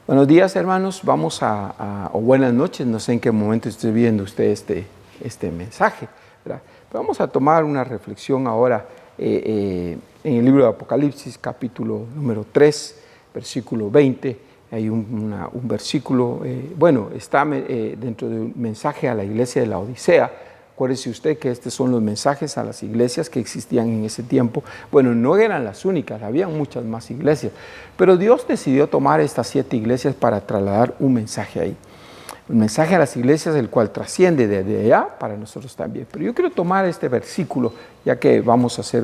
Buenos días, hermanos. Vamos o buenas noches, no sé en qué momento esté viendo usted este mensaje, ¿verdad? Pero vamos a tomar una reflexión ahora en el libro de Apocalipsis, capítulo número 3, versículo 20. Hay un versículo, está dentro de un mensaje a la iglesia de la Odisea. Acuérdese usted que estos son los mensajes a las iglesias que existían en ese tiempo. Bueno, no eran las únicas, había muchas más iglesias, pero Dios decidió tomar estas 7 iglesias para trasladar un mensaje ahí. Un mensaje a las iglesias, el cual trasciende desde allá para nosotros también. Pero yo quiero tomar este versículo, ya que no vamos a ser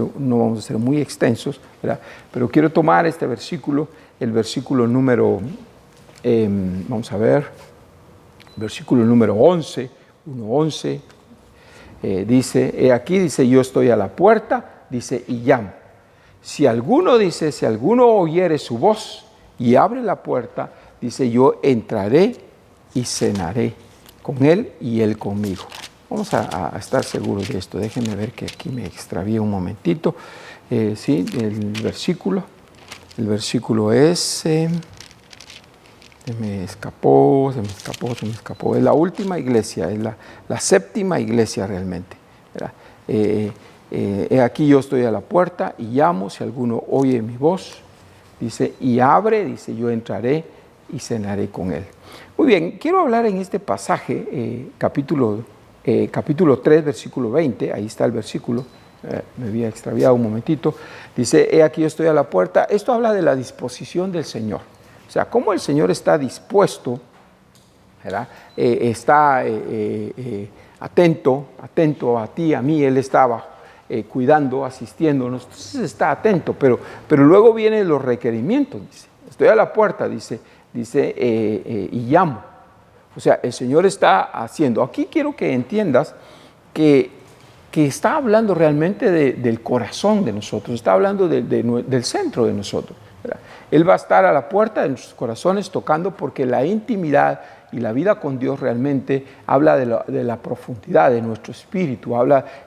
muy extensos, ¿verdad? Pero quiero tomar este versículo, el versículo número, versículo número 11, 1:11. Dice, aquí dice, yo estoy a la puerta, dice, y llamo. Si alguno oyere su voz y abre la puerta, dice, yo entraré y cenaré con él y él conmigo. Vamos a estar seguros de esto. Déjenme ver que aquí me extravié un momentito. Sí, el versículo es... se me escapó. Es la última iglesia, es la 7ª iglesia realmente. Aquí yo estoy a la puerta y llamo, si alguno oye mi voz, dice, y abre, dice, yo entraré y cenaré con él. Muy bien, quiero hablar en este pasaje, capítulo 3, versículo 20, ahí está el versículo, me había extraviado un momentito, dice, aquí yo estoy a la puerta. Esto habla de la disposición del Señor. O sea, cómo el Señor está dispuesto, ¿verdad? Está atento a ti, a mí. Él estaba cuidando, asistiéndonos. Entonces está atento, pero luego vienen los requerimientos. Dice, estoy a la puerta, dice y llamo. O sea, el Señor está haciendo. Aquí quiero que entiendas que está hablando realmente del corazón de nosotros, está hablando del centro de nosotros, ¿verdad? Él va a estar a la puerta de nuestros corazones tocando, porque la intimidad y la vida con Dios realmente habla de la profundidad de nuestro espíritu,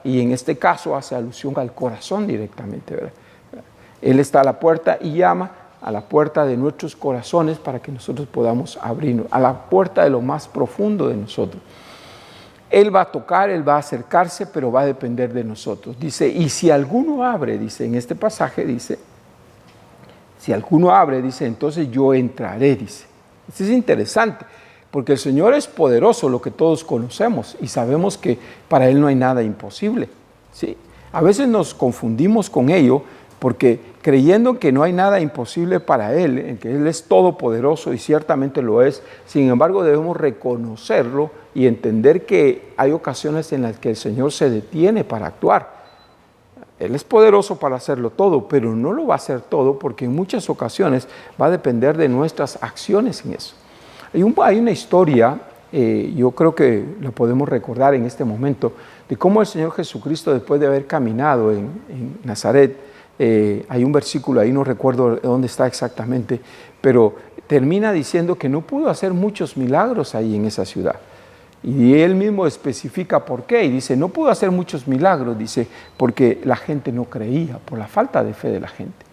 y en este caso hace alusión al corazón directamente, ¿verdad? Él está a la puerta y llama a la puerta de nuestros corazones para que nosotros podamos abrirnos, a la puerta de lo más profundo de nosotros. Él va a tocar, Él va a acercarse, pero va a depender de nosotros. Dice, y si alguno abre, dice en este pasaje, dice, si alguno abre, dice, entonces yo entraré, dice. Esto es interesante, porque el Señor es poderoso, lo que todos conocemos, y sabemos que para Él no hay nada imposible, ¿sí? A veces nos confundimos con ello, porque creyendo que no hay nada imposible para Él, en que Él es todopoderoso, y ciertamente lo es, sin embargo debemos reconocerlo y entender que hay ocasiones en las que el Señor se detiene para actuar. Él es poderoso para hacerlo todo, pero no lo va a hacer todo, porque en muchas ocasiones va a depender de nuestras acciones en eso. Hay una historia, yo creo que lo podemos recordar en este momento, de cómo el Señor Jesucristo, después de haber caminado en Nazaret, hay un versículo ahí, no recuerdo dónde está exactamente, pero termina diciendo que no pudo hacer muchos milagros ahí en esa ciudad. Y él mismo especifica por qué, y dice, no pudo hacer muchos milagros, dice, porque la gente no creía, por la falta de fe de la gente.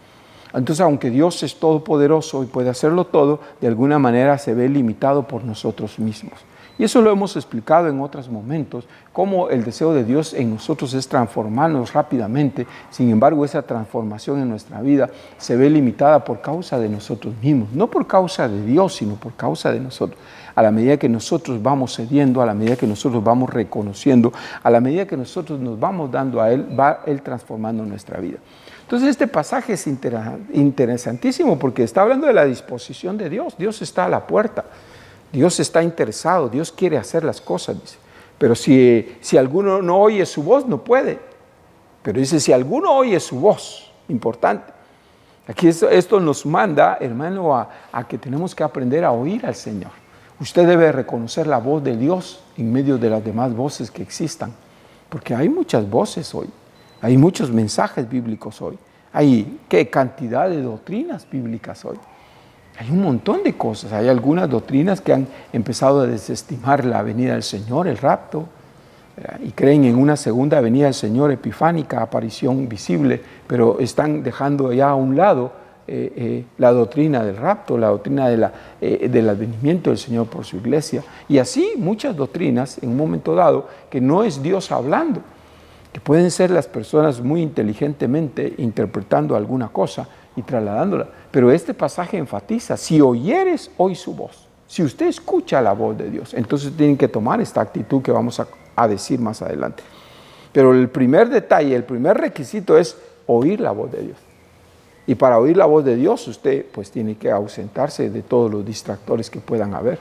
Entonces, aunque Dios es todopoderoso y puede hacerlo todo, de alguna manera se ve limitado por nosotros mismos. Y eso lo hemos explicado en otros momentos, cómo el deseo de Dios en nosotros es transformarnos rápidamente. Sin embargo, esa transformación en nuestra vida se ve limitada por causa de nosotros mismos. No por causa de Dios, sino por causa de nosotros. A la medida que nosotros vamos cediendo, a la medida que nosotros vamos reconociendo, a la medida que nosotros nos vamos dando a Él, va Él transformando nuestra vida. Entonces este pasaje es interesantísimo, porque está hablando de la disposición de Dios. Dios está a la puerta. Dios está interesado, Dios quiere hacer las cosas, dice. Pero si alguno no oye su voz, no puede. Pero dice, si alguno oye su voz, importante. Aquí esto nos manda, hermano, a que tenemos que aprender a oír al Señor. Usted debe reconocer la voz de Dios en medio de las demás voces que existan. Porque hay muchas voces hoy, hay muchos mensajes bíblicos hoy. Hay qué cantidad de doctrinas bíblicas hoy. Hay un montón de cosas. Hay algunas doctrinas que han empezado a desestimar la venida del Señor, el rapto, y creen en una segunda venida del Señor epifánica, aparición visible, pero están dejando ya a un lado la doctrina del rapto, la doctrina del advenimiento del Señor por su iglesia. Y así muchas doctrinas en un momento dado que no es Dios hablando, que pueden ser las personas muy inteligentemente interpretando alguna cosa y trasladándola. Pero este pasaje enfatiza, si oyeres hoy su voz, si usted escucha la voz de Dios, entonces tienen que tomar esta actitud que vamos a decir más adelante. Pero el primer detalle, el primer requisito es oír la voz de Dios. Y para oír la voz de Dios, usted pues tiene que ausentarse de todos los distractores que puedan haber.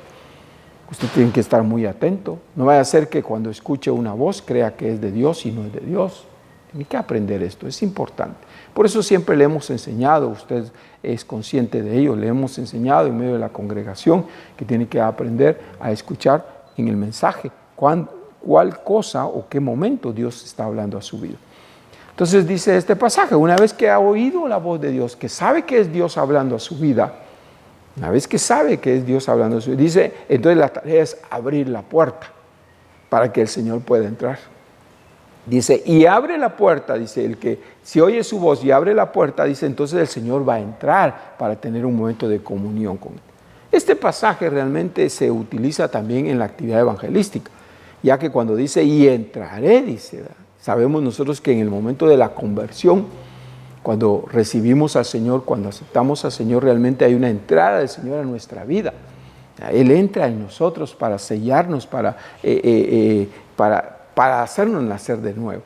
Usted tiene que estar muy atento. No vaya a ser que cuando escuche una voz crea que es de Dios y no es de Dios. Tiene que aprender esto, es importante. Por eso siempre le hemos enseñado, usted es consciente de ello, le hemos enseñado en medio de la congregación que tiene que aprender a escuchar en el mensaje cuál cosa o qué momento Dios está hablando a su vida. Entonces dice este pasaje, una vez que ha oído la voz de Dios, que sabe que es Dios hablando a su vida, una vez que sabe que es Dios hablando a su vida, dice, entonces la tarea es abrir la puerta para que el Señor pueda entrar. Dice, y abre la puerta, dice, el que si oye su voz y abre la puerta, dice, entonces el Señor va a entrar para tener un momento de comunión con él. Este pasaje realmente se utiliza también en la actividad evangelística, ya que cuando dice, y entraré, dice, sabemos nosotros que en el momento de la conversión, cuando recibimos al Señor, cuando aceptamos al Señor, realmente hay una entrada del Señor a nuestra vida. Él entra en nosotros para sellarnos, para hacernos nacer de nuevo.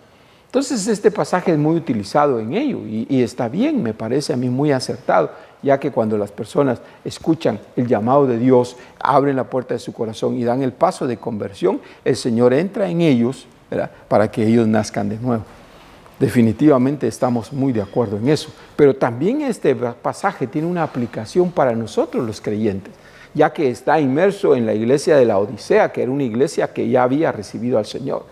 Entonces este pasaje es muy utilizado en ello y está bien, me parece a mí muy acertado, ya que cuando las personas escuchan el llamado de Dios, abren la puerta de su corazón y dan el paso de conversión, el Señor entra en ellos, ¿verdad?, para que ellos nazcan de nuevo. Definitivamente estamos muy de acuerdo en eso, pero también este pasaje tiene una aplicación para nosotros los creyentes, ya que está inmerso en la iglesia de la Odisea, que era una iglesia que ya había recibido al Señor.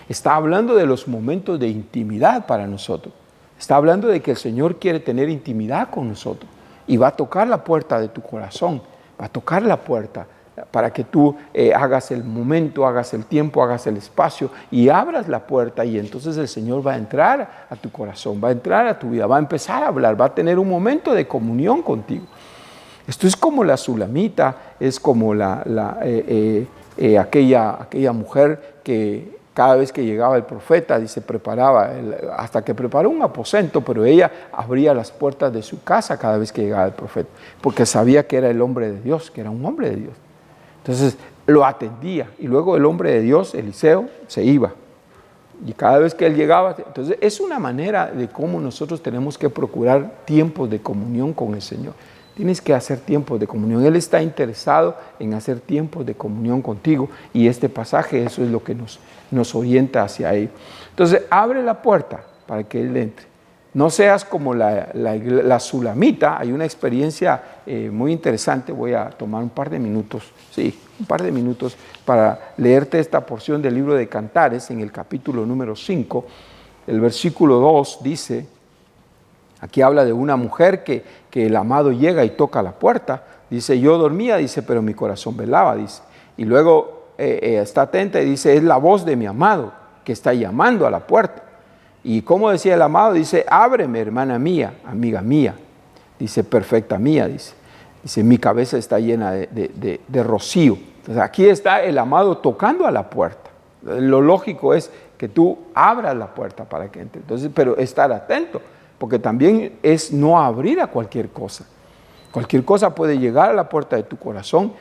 Está hablando de los momentos de intimidad para nosotros. Está hablando de que el Señor quiere tener intimidad con nosotros y va a tocar la puerta de tu corazón, va a tocar la puerta para que tú hagas el momento, hagas el tiempo, hagas el espacio y abras la puerta, y entonces el Señor va a entrar a tu corazón, va a entrar a tu vida, va a empezar a hablar, va a tener un momento de comunión contigo. Esto es como la Sulamita, es como aquella mujer que cada vez que llegaba el profeta, dice, preparaba, hasta que preparó un aposento, pero ella abría las puertas de su casa cada vez que llegaba el profeta, porque sabía que era el hombre de Dios, que era un hombre de Dios. Entonces lo atendía, y luego el hombre de Dios, Eliseo, se iba. Y cada vez que él llegaba, entonces es una manera de cómo nosotros tenemos que procurar tiempos de comunión con el Señor. Tienes que hacer tiempos de comunión. Él está interesado en hacer tiempos de comunión contigo, y este pasaje eso es lo que nos orienta hacia él. Entonces abre la puerta para que él entre. No seas como la Sulamita. Hay una experiencia muy interesante. Voy a tomar un par de minutos para leerte esta porción del libro de Cantares en el capítulo número 5. El versículo 2 dice, aquí habla de una mujer que el amado llega y toca la puerta. Dice, yo dormía, dice, pero mi corazón velaba, dice. Y luego está atenta y dice, es la voz de mi amado que está llamando a la puerta. Y como decía el amado, dice, ábreme, hermana mía, amiga mía. Dice, perfecta mía, dice. Dice, mi cabeza está llena de rocío. Entonces aquí está el amado tocando a la puerta. Lo lógico es que tú abras la puerta para que entre. Entonces, pero estar atento, porque también es no abrir a cualquier cosa. Cualquier cosa puede llegar a la puerta de tu corazón,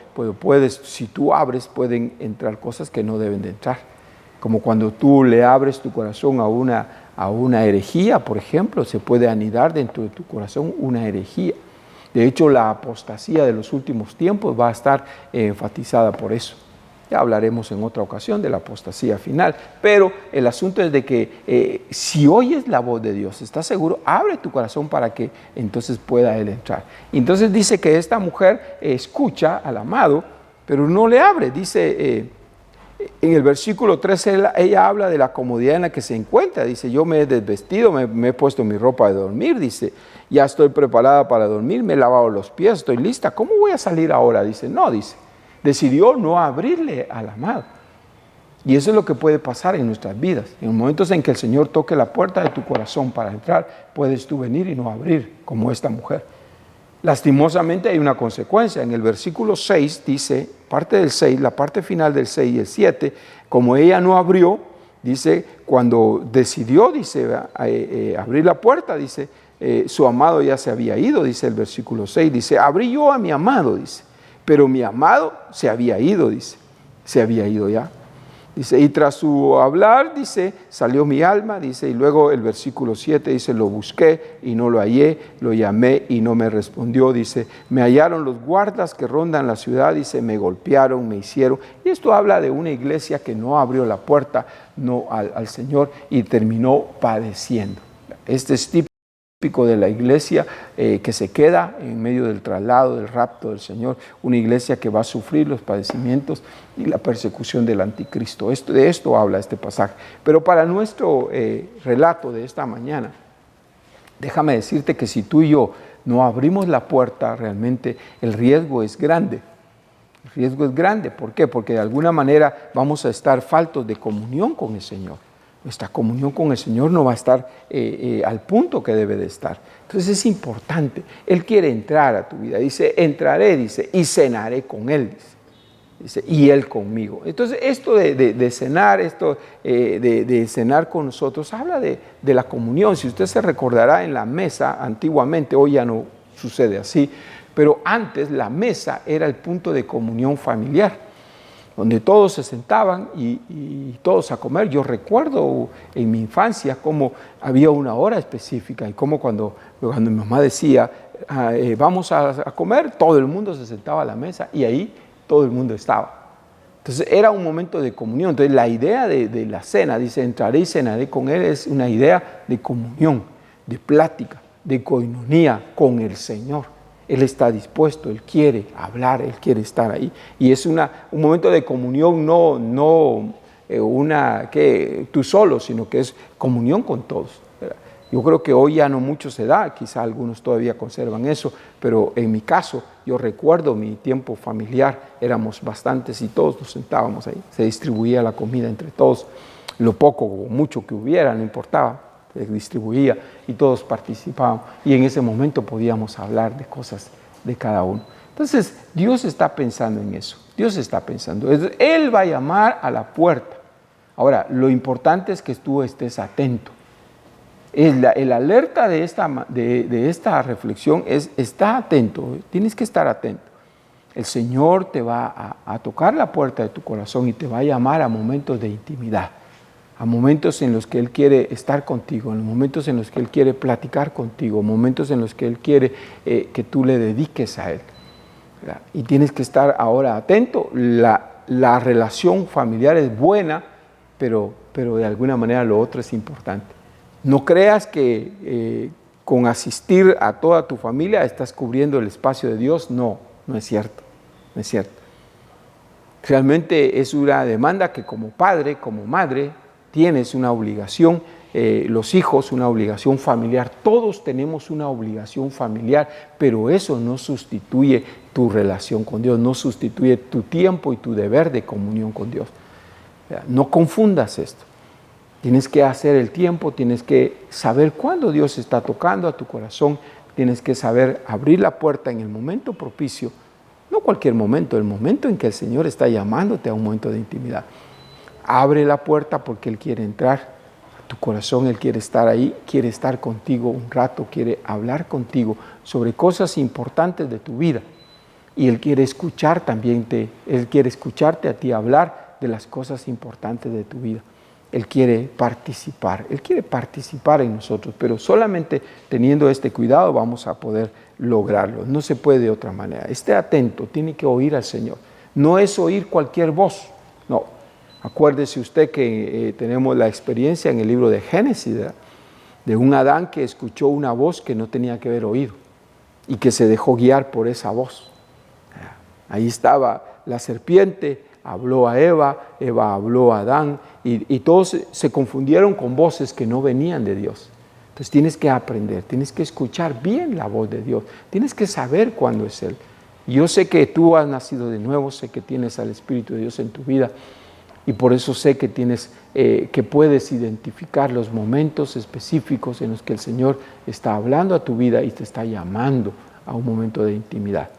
si tú abres, pueden entrar cosas que no deben de entrar. Como cuando tú le abres tu corazón a una herejía, por ejemplo, se puede anidar dentro de tu corazón una herejía. De hecho, la apostasía de los últimos tiempos va a estar enfatizada por eso. Ya hablaremos en otra ocasión de la apostasía final, pero el asunto es de que si oyes la voz de Dios, ¿estás seguro? Abre tu corazón para que entonces pueda Él entrar. Entonces dice que esta mujer escucha al amado, pero no le abre. Dice en el versículo 13, ella habla de la comodidad en la que se encuentra. Dice, yo me he desvestido, me he puesto mi ropa de dormir, dice, ya estoy preparada para dormir, me he lavado los pies, estoy lista. ¿Cómo voy a salir ahora? Dice, no, dice. Decidió no abrirle al amado. Y eso es lo que puede pasar en nuestras vidas. En los momentos en que el Señor toque la puerta de tu corazón para entrar, puedes tú venir y no abrir, como esta mujer. Lastimosamente hay una consecuencia. En el versículo 6 dice, parte del 6, la parte final del 6 y el 7, como ella no abrió, dice, cuando decidió, dice, abrir la puerta, dice, su amado ya se había ido, dice el versículo 6, dice, abrí yo a mi amado, dice, pero mi amado se había ido, dice, se había ido ya. Dice, y tras su hablar, dice, salió mi alma, dice, y luego el versículo 7 dice, lo busqué y no lo hallé, lo llamé y no me respondió, dice, me hallaron los guardas que rondan la ciudad, dice, me golpearon, me hicieron. Y esto habla de una iglesia que no abrió la puerta al Señor y terminó padeciendo. Este es típico de la iglesia que se queda en medio del traslado, del rapto del Señor, una iglesia que va a sufrir los padecimientos y la persecución del anticristo. De esto habla este pasaje. Pero para nuestro relato de esta mañana, déjame decirte que si tú y yo no abrimos la puerta, realmente el riesgo es grande. El riesgo es grande. ¿Por qué? Porque de alguna manera vamos a estar faltos de comunión con el Señor. Nuestra comunión con el Señor no va a estar al punto que debe de estar. Entonces es importante. Él quiere entrar a tu vida. Dice, entraré, dice, y cenaré con Él. Dice, y Él conmigo. Entonces esto de cenar, esto de cenar con nosotros, habla de la comunión. Si usted se recordará en la mesa, antiguamente, hoy ya no sucede así, pero antes la mesa era el punto de comunión familiar, donde todos se sentaban y todos a comer. Yo recuerdo en mi infancia cómo había una hora específica y cómo cuando mi mamá decía, vamos a comer, todo el mundo se sentaba a la mesa y ahí todo el mundo estaba. Entonces era un momento de comunión. Entonces la idea de la cena, dice, entraré y cenaré con Él, es una idea de comunión, de plática, de coinonía con el Señor. Él está dispuesto, Él quiere hablar, Él quiere estar ahí. Y es un momento de comunión, no tú solo, sino que es comunión con todos. Yo creo que hoy ya no mucho se da, quizá algunos todavía conservan eso, pero en mi caso, yo recuerdo mi tiempo familiar, éramos bastantes y todos nos sentábamos ahí. Se distribuía la comida entre todos, lo poco o mucho que hubiera, no importaba. Se distribuía y todos participaban y en ese momento podíamos hablar de cosas de cada uno. Entonces Dios está pensando en eso, Dios está pensando, Él va a llamar a la puerta. Ahora, lo importante es que tú estés atento. El alerta de esta reflexión es, está atento, tienes que estar atento. El Señor te va a tocar la puerta de tu corazón y te va a llamar a momentos de intimidad, a momentos en los que Él quiere estar contigo, en los momentos en los que Él quiere platicar contigo, momentos en los que Él quiere que tú le dediques a Él. ¿Verdad? Y tienes que estar ahora atento. La relación familiar es buena, pero de alguna manera lo otro es importante. No creas que con asistir a toda tu familia estás cubriendo el espacio de Dios. No es cierto, no es cierto. Realmente es una demanda que como padre, como madre, tienes una obligación, los hijos una obligación familiar, todos tenemos una obligación familiar, pero eso no sustituye tu relación con Dios, no sustituye tu tiempo y tu deber de comunión con Dios. No confundas esto. Tienes que hacer el tiempo, tienes que saber cuándo Dios está tocando a tu corazón, tienes que saber abrir la puerta en el momento propicio, no cualquier momento, el momento en que el Señor está llamándote a un momento de intimidad. Abre la puerta porque Él quiere entrar a tu corazón, Él quiere estar ahí, quiere estar contigo un rato, quiere hablar contigo sobre cosas importantes de tu vida. Y Él quiere escuchar también, Él quiere escucharte a ti hablar de las cosas importantes de tu vida. Él quiere participar en nosotros, pero solamente teniendo este cuidado vamos a poder lograrlo. No se puede de otra manera. Esté atento, tiene que oír al Señor. No es oír cualquier voz, no. Acuérdese usted que tenemos la experiencia en el libro de Génesis, de un Adán que escuchó una voz que no tenía que haber oído y que se dejó guiar por esa voz. Ahí estaba la serpiente, habló a Eva, Eva habló a Adán y todos se confundieron con voces que no venían de Dios. Entonces tienes que aprender, tienes que escuchar bien la voz de Dios, tienes que saber cuándo es Él. Yo sé que tú has nacido de nuevo, sé que tienes al Espíritu de Dios en tu vida, y por eso sé que que puedes identificar los momentos específicos en los que el Señor está hablando a tu vida y te está llamando a un momento de intimidad.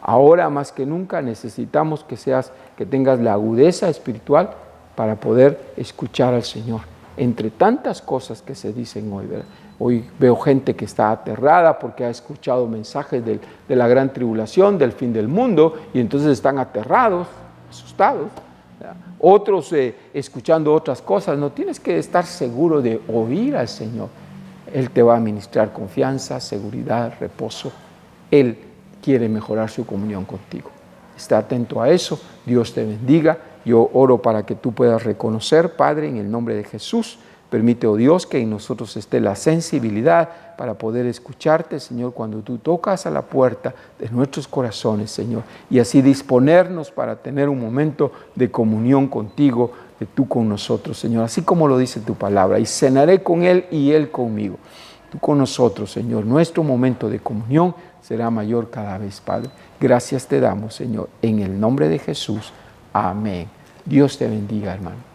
Ahora más que nunca necesitamos que tengas la agudeza espiritual para poder escuchar al Señor. Entre tantas cosas que se dicen hoy, ¿verdad? Hoy veo gente que está aterrada porque ha escuchado mensajes de la gran tribulación, del fin del mundo, y entonces están aterrados, asustados. ¿Verdad? Otros escuchando otras cosas. No tienes que estar seguro de oír al Señor. Él te va a ministrar confianza, seguridad, reposo. Él quiere mejorar su comunión contigo. Está atento a eso. Dios te bendiga. Yo oro para que tú puedas reconocer, Padre, en el nombre de Jesús. Permite, oh Dios, que en nosotros esté la sensibilidad para poder escucharte, Señor, cuando tú tocas a la puerta de nuestros corazones, Señor, y así disponernos para tener un momento de comunión contigo, de tú con nosotros, Señor, así como lo dice tu palabra, y cenaré con Él y Él conmigo. Tú con nosotros, Señor, nuestro momento de comunión será mayor cada vez, Padre. Gracias te damos, Señor, en el nombre de Jesús. Amén. Dios te bendiga, hermano.